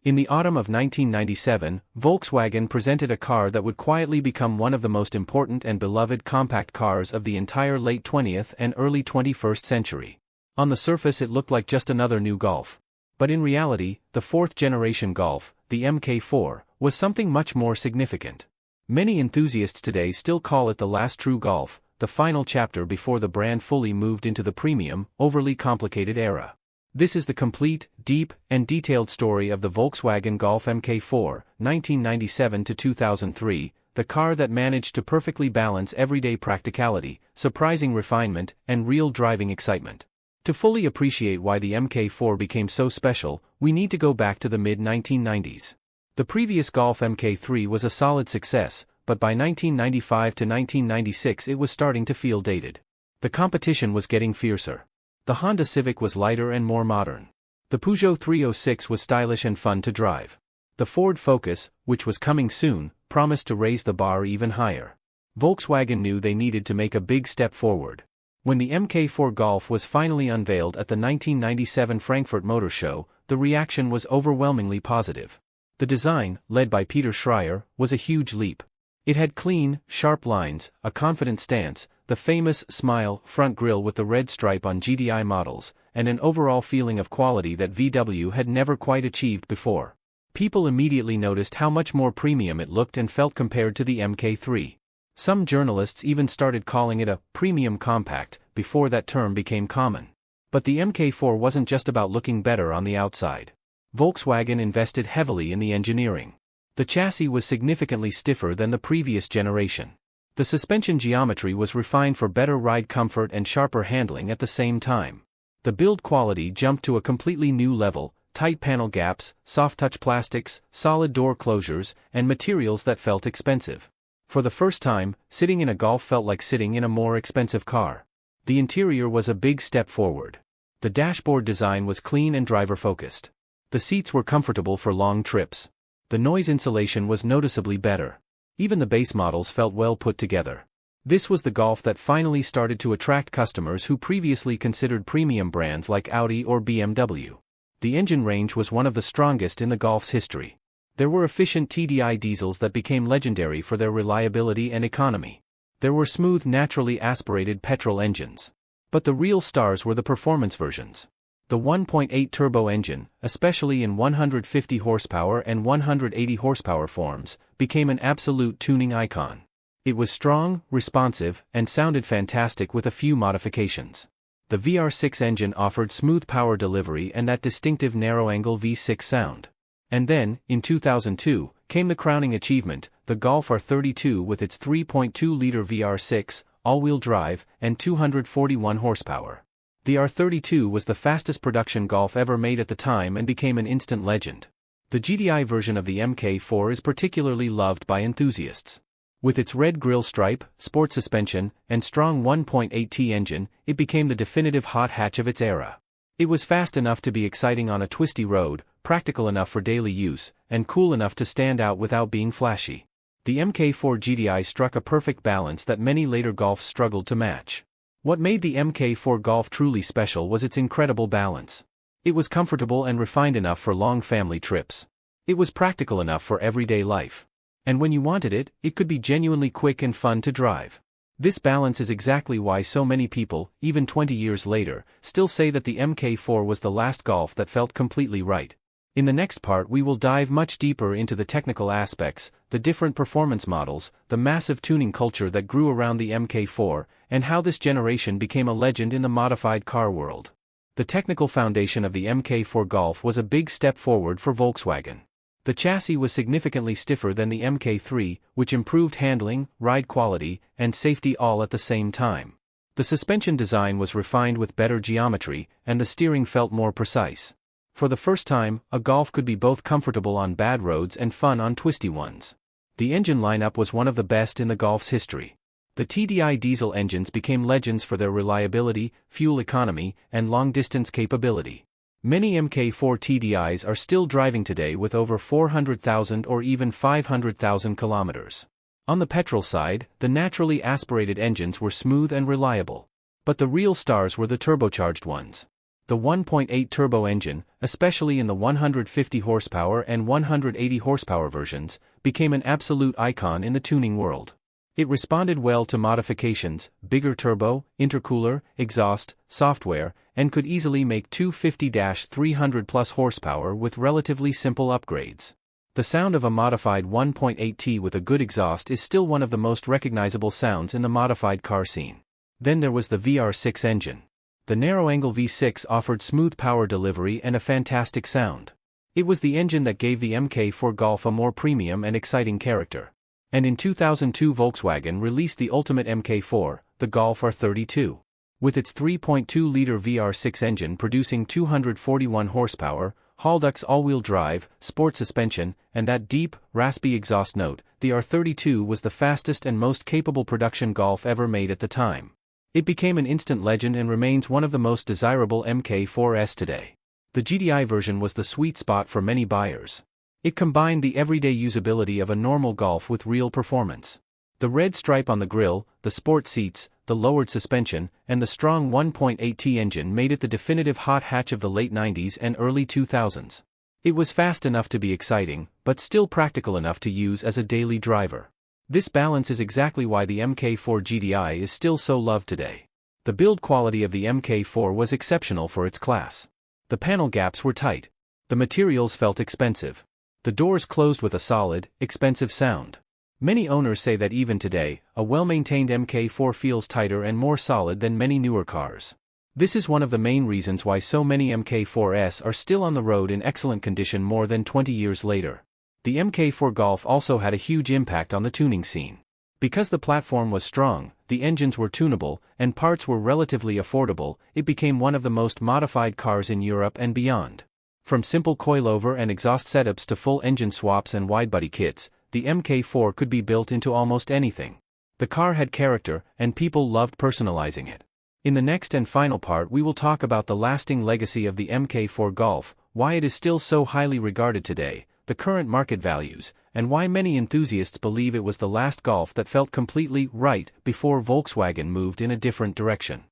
In the autumn of 1997, Volkswagen presented a car that would quietly become one of the most important and beloved compact cars of the entire late 20th and early 21st century. On the surface it looked like just another new Golf. But in reality, the fourth-generation Golf, the Mk4, was something much more significant. Many enthusiasts today still call it the last true Golf, the final chapter before the brand fully moved into the premium, overly complicated era. This is the complete, deep, and detailed story of the Volkswagen Golf Mk4, 1997 to 2003, the car that managed to perfectly balance everyday practicality, surprising refinement, and real driving excitement. To fully appreciate why the Mk4 became so special, we need to go back to the mid-1990s. The previous Golf Mk3 was a solid success, but by 1995 to 1996 it was starting to feel dated. The competition was getting fiercer. The Honda Civic was lighter and more modern. The Peugeot 306 was stylish and fun to drive. The Ford Focus, which was coming soon, promised to raise the bar even higher. Volkswagen knew they needed to make a big step forward. When the Mk4 Golf was finally unveiled at the 1997 Frankfurt Motor Show, the reaction was overwhelmingly positive. The design, led by Peter Schreier, was a huge leap. It had clean, sharp lines, a confident stance, the famous smile front grille with the red stripe on GTI models, and an overall feeling of quality that VW had never quite achieved before. People immediately noticed how much more premium it looked and felt compared to the Mk3. Some journalists even started calling it a premium compact before that term became common. But the Mk4 wasn't just about looking better on the outside. Volkswagen invested heavily in the engineering. The chassis was significantly stiffer than the previous generation. The suspension geometry was refined for better ride comfort and sharper handling at the same time. The build quality jumped to a completely new level: tight panel gaps, soft-touch plastics, solid door closures, and materials that felt expensive. For the first time, sitting in a Golf felt like sitting in a more expensive car. The interior was a big step forward. The dashboard design was clean and driver-focused. The seats were comfortable for long trips. The noise insulation was noticeably better. Even the base models felt well put together. This was the Golf that finally started to attract customers who previously considered premium brands like Audi or BMW. The engine range was one of the strongest in the Golf's history. There were efficient TDI diesels that became legendary for their reliability and economy. There were smooth, naturally aspirated petrol engines. But the real stars were the performance versions. The 1.8 turbo engine, especially in 150 horsepower and 180 horsepower forms, became an absolute tuning icon. It was strong, responsive, and sounded fantastic with a few modifications. The VR6 engine offered smooth power delivery and that distinctive narrow-angle V6 sound. And then, in 2002, came the crowning achievement, the Golf R32 with its 3.2-liter VR6, all-wheel drive, and 241 horsepower. The R32 was the fastest production Golf ever made at the time and became an instant legend. The GTI version of the Mk4 is particularly loved by enthusiasts. With its red grille stripe, sport suspension, and strong 1.8T engine, it became the definitive hot hatch of its era. It was fast enough to be exciting on a twisty road, practical enough for daily use, and cool enough to stand out without being flashy. The Mk4 GTI struck a perfect balance that many later Golfs struggled to match. What made the Mk4 Golf truly special was its incredible balance. It was comfortable and refined enough for long family trips. It was practical enough for everyday life. And when you wanted it, it could be genuinely quick and fun to drive. This balance is exactly why so many people, even 20 years later, still say that the Mk4 was the last Golf that felt completely right. In the next part we will dive much deeper into the technical aspects, the different performance models, the massive tuning culture that grew around the Mk4, and how this generation became a legend in the modified car world. The technical foundation of the Mk4 Golf was a big step forward for Volkswagen. The chassis was significantly stiffer than the Mk3, which improved handling, ride quality, and safety all at the same time. The suspension design was refined with better geometry, and the steering felt more precise. For the first time, a Golf could be both comfortable on bad roads and fun on twisty ones. The engine lineup was one of the best in the Golf's history. The TDI diesel engines became legends for their reliability, fuel economy, and long-distance capability. Many Mk4 TDIs are still driving today with over 400,000 or even 500,000 kilometers. On the petrol side, the naturally aspirated engines were smooth and reliable. But the real stars were the turbocharged ones. The 1.8 turbo engine, especially in the 150 horsepower and 180 horsepower versions, became an absolute icon in the tuning world. It responded well to modifications, bigger turbo, intercooler, exhaust, software, and could easily make 250-300 plus horsepower with relatively simple upgrades. The sound of a modified 1.8T with a good exhaust is still one of the most recognizable sounds in the modified car scene. Then there was the VR6 engine. The narrow-angle V6 offered smooth power delivery and a fantastic sound. It was the engine that gave the Mk4 Golf a more premium and exciting character. And in 2002 Volkswagen released the ultimate Mk4, the Golf R32. With its 3.2-liter VR6 engine producing 241 horsepower, Haldex all-wheel drive, sport suspension, and that deep, raspy exhaust note, the R32 was the fastest and most capable production Golf ever made at the time. It became an instant legend and remains one of the most desirable Mk4s today. The GTI version was the sweet spot for many buyers. It combined the everyday usability of a normal Golf with real performance. The red stripe on the grille, the sport seats, the lowered suspension, and the strong 1.8T engine made it the definitive hot hatch of the late 90s and early 2000s. It was fast enough to be exciting, but still practical enough to use as a daily driver. This balance is exactly why the Mk4 GTI is still so loved today. The build quality of the Mk4 was exceptional for its class. The panel gaps were tight. The materials felt expensive. The doors closed with a solid, expensive sound. Many owners say that even today, a well-maintained Mk4 feels tighter and more solid than many newer cars. This is one of the main reasons why so many Mk4s are still on the road in excellent condition more than 20 years later. The Mk4 Golf also had a huge impact on the tuning scene. Because the platform was strong, the engines were tunable, and parts were relatively affordable, it became one of the most modified cars in Europe and beyond. From simple coilover and exhaust setups to full engine swaps and wide-body kits, the Mk4 could be built into almost anything. The car had character, and people loved personalizing it. In the next and final part we will talk about the lasting legacy of the Mk4 Golf, why it is still so highly regarded today, the current market values, and why many enthusiasts believe it was the last Golf that felt completely right before Volkswagen moved in a different direction.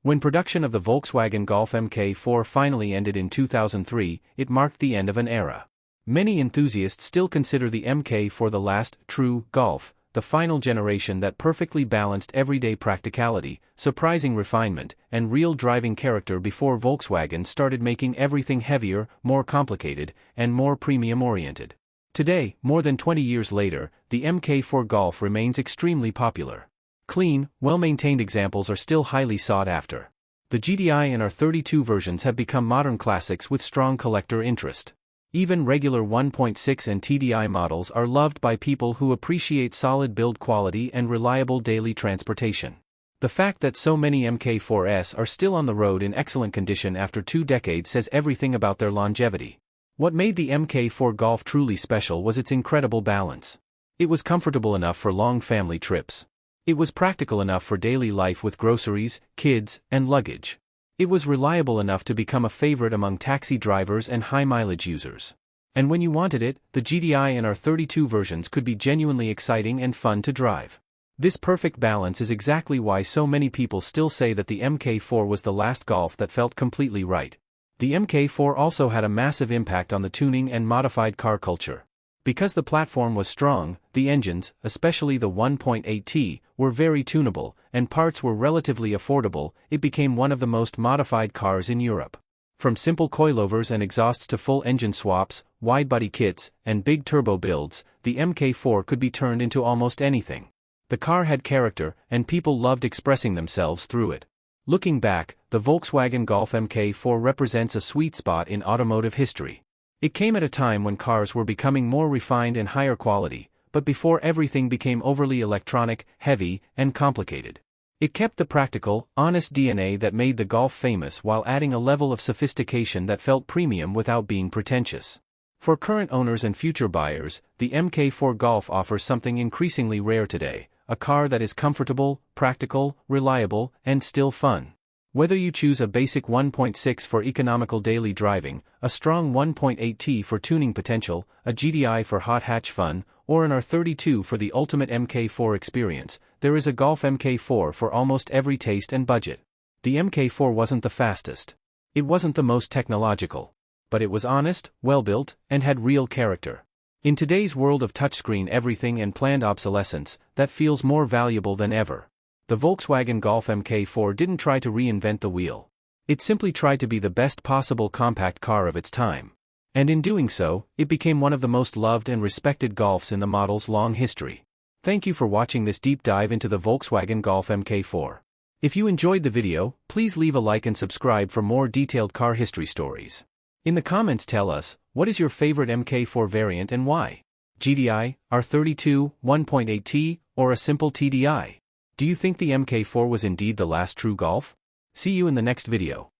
When production of the Volkswagen Golf Mk4 finally ended in 2003, it marked the end of an era. Many enthusiasts still consider the Mk4 the last true Golf, the final generation that perfectly balanced everyday practicality, surprising refinement, and real driving character before Volkswagen started making everything heavier, more complicated, and more premium-oriented. Today, more than 20 years later, the Mk4 Golf remains extremely popular. Clean, well-maintained examples are still highly sought after. The GTI and R32 versions have become modern classics with strong collector interest. Even regular 1.6 and TDI models are loved by people who appreciate solid build quality and reliable daily transportation. The fact that so many Mk4s are still on the road in excellent condition after 2 decades says everything about their longevity. What made the Mk4 Golf truly special was its incredible balance. It was comfortable enough for long family trips. It was practical enough for daily life with groceries, kids, and luggage. It was reliable enough to become a favorite among taxi drivers and high-mileage users. And when you wanted it, the GTI and R32 versions could be genuinely exciting and fun to drive. This perfect balance is exactly why so many people still say that the Mk4 was the last Golf that felt completely right. The Mk4 also had a massive impact on the tuning and modified car culture. Because the platform was strong, the engines, especially the 1.8T, were very tunable, and parts were relatively affordable, it became one of the most modified cars in Europe. From simple coilovers and exhausts to full engine swaps, wide-body kits, and big turbo builds, the Mk4 could be turned into almost anything. The car had character, and people loved expressing themselves through it. Looking back, the Volkswagen Golf Mk4 represents a sweet spot in automotive history. It came at a time when cars were becoming more refined and higher quality, but before everything became overly electronic, heavy, and complicated. It kept the practical, honest DNA that made the Golf famous while adding a level of sophistication that felt premium without being pretentious. For current owners and future buyers, the Mk4 Golf offers something increasingly rare today, a car that is comfortable, practical, reliable, and still fun. Whether you choose a basic 1.6 for economical daily driving, a strong 1.8T for tuning potential, a GTI for hot hatch fun, or an R32 for the ultimate Mk4 experience, there is a Golf Mk4 for almost every taste and budget. The Mk4 wasn't the fastest. It wasn't the most technological. But it was honest, well-built, and had real character. In today's world of touchscreen everything and planned obsolescence, that feels more valuable than ever. The Volkswagen Golf Mk4 didn't try to reinvent the wheel. It simply tried to be the best possible compact car of its time. And in doing so, it became one of the most loved and respected Golfs in the model's long history. Thank you for watching this deep dive into the Volkswagen Golf Mk4. If you enjoyed the video, please leave a like and subscribe for more detailed car history stories. In the comments tell us, what is your favorite Mk4 variant and why? GTI, R32, 1.8T, or a simple TDI? Do you think the Mk4 was indeed the last true Golf? See you in the next video.